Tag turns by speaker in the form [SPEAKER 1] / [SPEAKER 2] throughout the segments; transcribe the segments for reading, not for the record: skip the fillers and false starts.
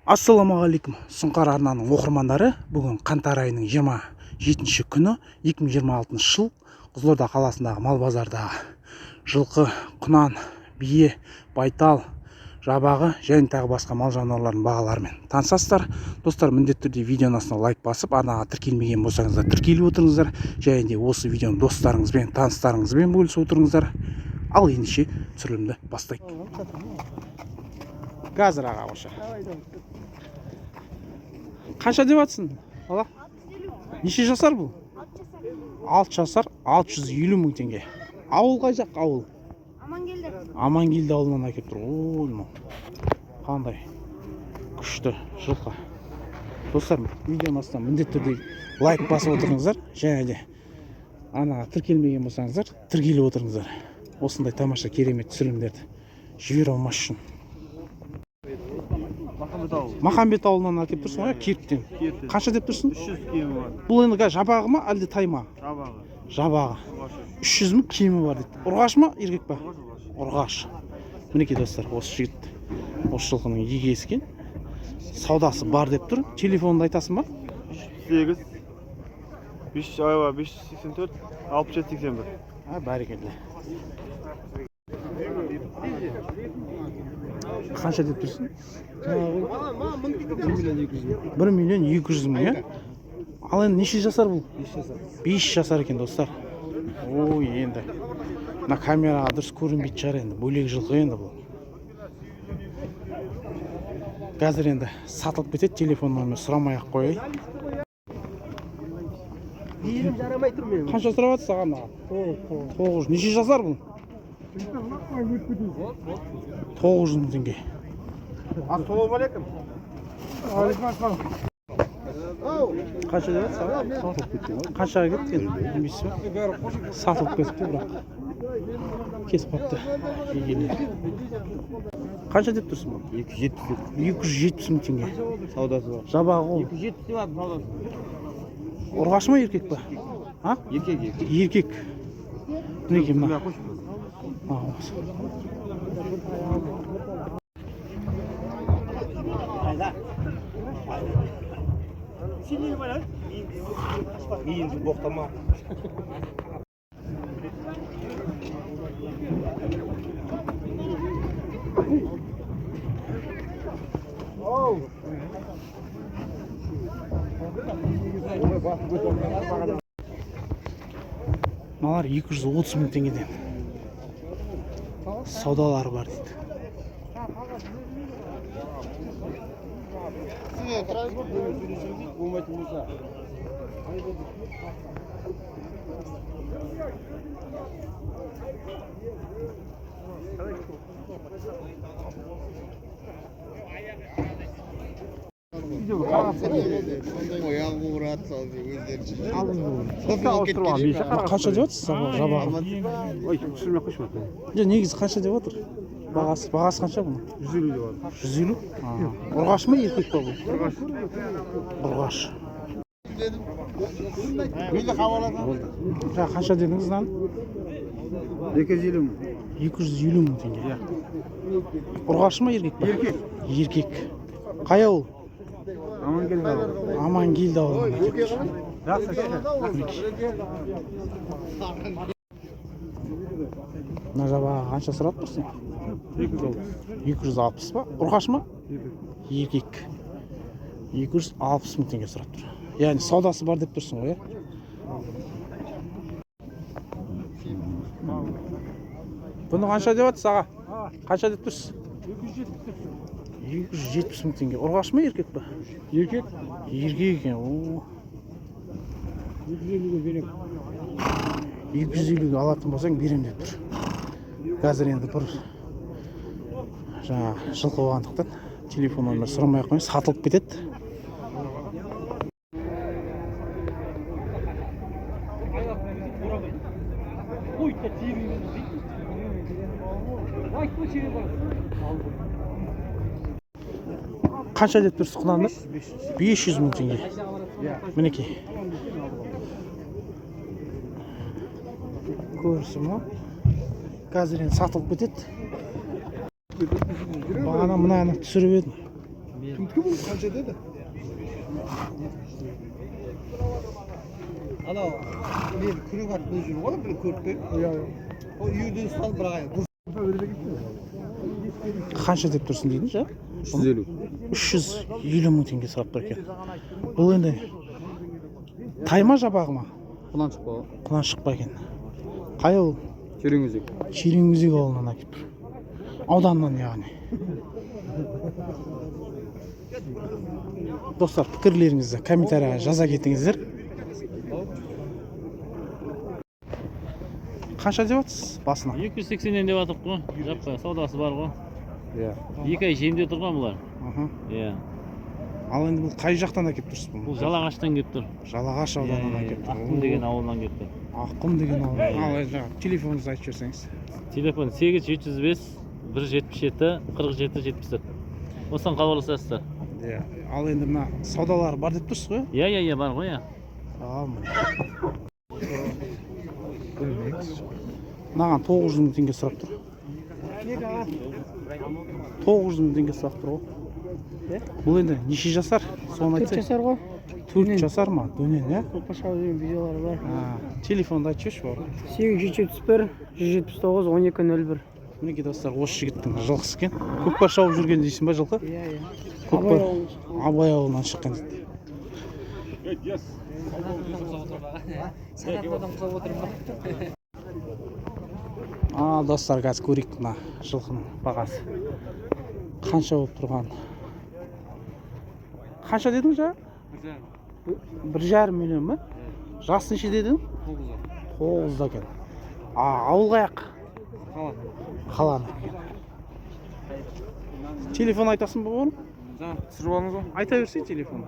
[SPEAKER 1] Ассалаумағалейкум, Сұңқар арнаның оқырмандары. Бүгін қаңтар айының 27 күні 2026 жыл Қызылорда қаласындағы мал базардағы жылқы, құнан, бие, байтал, жабағы және тағы басқа мал жануарларының бағаларымен танысасыздар. Достар, міндетті түрде видеоның астына лайк басып, арнаға тіркелмеген болсаңыздар тіркеліп отырыңыздар, және де осы видеоны достарыңызбен, таныстарыңызбен бөлісіп отырыңыздар. Ал ендеше түсірілімді бастайық. Қазір аға оша. Қанша деп атсың? Ала? Неше жасар бұл? 6 жасар, 650 мың теңге. Ауыл қай жақ ауыл?
[SPEAKER 2] Амангелді.
[SPEAKER 1] Амангелді ауылынан әкеп тұр. Ой, қандай күшті жылқы. Достар, видеоның астына міндетті түрде лайк басып отырыңыздар, және де анаға тіркелмеген болсаңыздар, тіркеліп отырыңыздар. Осындай тамаша керемет түсірілімдерді жібере алмас үшін. Махамбет ауылынан әкеп тұрсың ғой, Кирктен. Қанша деп тұрсың?
[SPEAKER 3] 300 кемі бар.
[SPEAKER 1] Бұл енді жабағы ма, әлде тай ма?
[SPEAKER 3] Жабағы.
[SPEAKER 1] Жабағы. 300 мың кемі бар дейді. Ұрғаш ма, еркек па? Ұрғаш. Мінекей достар, осы жігіт, осы жылқының егесі екен. Саудасы бар деп тұр. Телефонды айтасың ба?
[SPEAKER 3] 8 584 6781.
[SPEAKER 1] Бәрекелді. Қанша деп тұрсың? 1 миллион 200 мың, е? Ал енді неше жасар бұл? 5 жасар екен, достар. Ой, енді мына камераға дұрыс көрінбейді шығар, енді бөлек жылқы енді бұл. Қазір енді сатылып кетеді, телефон номер сұрамай-ақ қойай. Қанша сұрап жатсыз саған? 900. Неше жасар бұл? 900 мың теңге.
[SPEAKER 3] Ассалаумағалейкум.
[SPEAKER 1] Қанша деп жатсыз? Қаншаға кеткен? Білмейсіз ба? Сатылып кетіпті, бірақ кесіп қапты. Қанша деп тұрсың бұл? 270 мың теңге.
[SPEAKER 3] Саудасы бар.
[SPEAKER 1] Жабағы ол.
[SPEAKER 3] 270 бар саудасы.
[SPEAKER 1] Ұрғаш ма, еркек па?
[SPEAKER 3] Еркек.
[SPEAKER 1] Еркек. Мінекей мына.
[SPEAKER 3] Боқтама.
[SPEAKER 1] Мыналар 230 мың теңгеден. Саудалары бар дейді. Қанша деп жатсыз жабағы? Негізі қанша деп отыр? Бағасы қанша бұның?
[SPEAKER 3] 150 деп бар.
[SPEAKER 1] 150? Ұрғаш ма, еркек па бұл? Ұрғаш. Қанша дедіңіз нан?
[SPEAKER 3] 250 мың.
[SPEAKER 1] 250 мың теңге. Ұрғаш ма, еркек па? Еркек. Қай ауыл? Амангелді ауылынан әкеп тұр. Мына жабағы қанша сұрап тұрсың? 260 ба? Ұрғаш ма? Еркек. 260 мың теңге сұрап тұр. Яғни саудасы бар деп тұрсың ғой, е? Бұны қанша деп атсыз аға? Қанша деп тұрсыз? 270 мың теңге. Ұрғаш ма, еркек па?
[SPEAKER 3] Еркек.
[SPEAKER 1] Еркек екен. 250-ге алатын болсаң берем деп тұр. Қазір енді бір жаңа жылқы болғандықтан телефон номер сұрамай қойын, сатылып кетеді. Қанша деп тұрсыз құнанды? 500 мың теңге. Мінекей. Көрсің ма? Қазір енді сатылып кетеді. Бағана мынаны түсіріп едім.
[SPEAKER 3] Kімдікі бұл қанша деді?
[SPEAKER 2] Анау мен күрек атпен жүр ғой бір көріппен. Иә. Ол үйден салып бірақ
[SPEAKER 1] Қанша деп тұрсың дейдің жа?
[SPEAKER 3] 350.
[SPEAKER 1] 350 мың теңге сұрап тұр екен. Бұл енді тайма жабағы ма?
[SPEAKER 3] Құнан шықпа.
[SPEAKER 1] Құнан шықпа екен. Қай ауыл?
[SPEAKER 3] Череңөзек.
[SPEAKER 1] Череңөзек ауылынан әкеліп тұр. Ауданнан яғни. Достар, пікірлеріңізді комментарияға жаза кетіңіздер. Қанша деп жатсыз басына?
[SPEAKER 4] 280-ден деп атып қой. Жаппа саудасы бар ғой.
[SPEAKER 1] Иә.
[SPEAKER 4] 2 ай жемде тұрған бұлар. Иә.
[SPEAKER 1] Ал енді бұл қай жақтан әкеліп тұрсыз бұны?
[SPEAKER 4] Бұл Жалағаштан келіп тұр.
[SPEAKER 1] Жалағаш ауданынан әкеліп тұр.
[SPEAKER 4] Аққұм деген ауылдан келіп тұр.
[SPEAKER 1] Аққұм деген ауыл. Ал жаңағы телефоныңызды айтып жіберсеңіз.
[SPEAKER 4] Телефон 8705 177 47 74. Осыдан хабарласасыздар.
[SPEAKER 1] Иә. Ал енді мына саудалары бар деп тұрсыз ғой?
[SPEAKER 4] Иә, бар ғой, иә.
[SPEAKER 1] Ал маған 900 мың теңге сұрап тұр. 900 мың теңге сұрап тұр ғой. Бұл енді неше жасар? Соны айтсай.
[SPEAKER 2] 4 жасар ғой.
[SPEAKER 1] 4 жасар ма? Дөнен, иә?
[SPEAKER 2] Көкпаршау деген видеолары бар.
[SPEAKER 1] Телефонды айтып жіберші бауыр.
[SPEAKER 2] 8771 179 1201.
[SPEAKER 1] Мінекей достар, осы жігіттің жылқысы екен. Көкпар шауып жүрген дейсің ба жылқы?
[SPEAKER 2] Иә.
[SPEAKER 1] Көкпар Абай ауылынан шыққан дейді. Достар, қазір көрейік мына жылқының бағасы. Қанша болып тұрған? Қанша дедің жа? 1,5 миллион ба? Жас неше дедің? 9-да екен. Ауыл қаяқ? Қаланы. Телефон айтасың ба бауырым?
[SPEAKER 3] Түсіріп алыңыз ба?
[SPEAKER 1] Айта берсей телефон.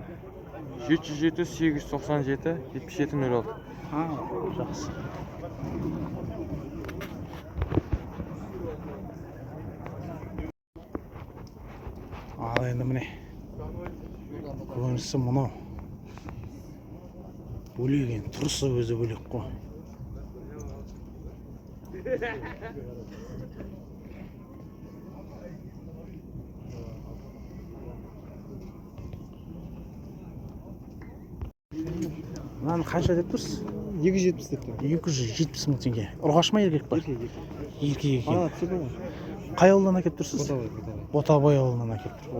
[SPEAKER 3] 707 897 7706.
[SPEAKER 1] Жақсы. Ал енді міне көрінісі мынау. Бөлек енді тұрысы өзі бөлек қой. Мынаны қанша деп тұрсыз?
[SPEAKER 2] 270 деп тұр.
[SPEAKER 1] 270 мың теңге. Ұрғаш ма еркек па? Еркек екен.
[SPEAKER 2] түсірді ғой.
[SPEAKER 1] Қай ауылдан әкеліп тұрсыз? Ботабай ауылынан әкеліп тұр.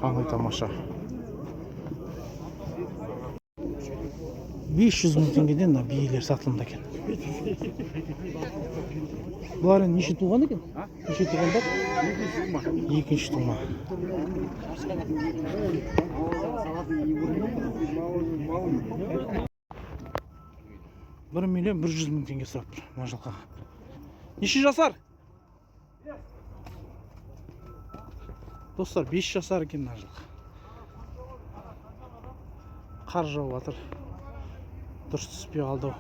[SPEAKER 1] Қандай тамаша. 500 мың теңгеден мына биелер сатылымда екен. Бұлар енді неше туған екен? Неше туғандар? Екінші тума. 1,1 миллион теңге сұрап тұр мына жылқыға. Неше жасар? Достар, 5 жасар екен мына жылқы. Қар жауып жатыр. Дұрыс түспей қалды.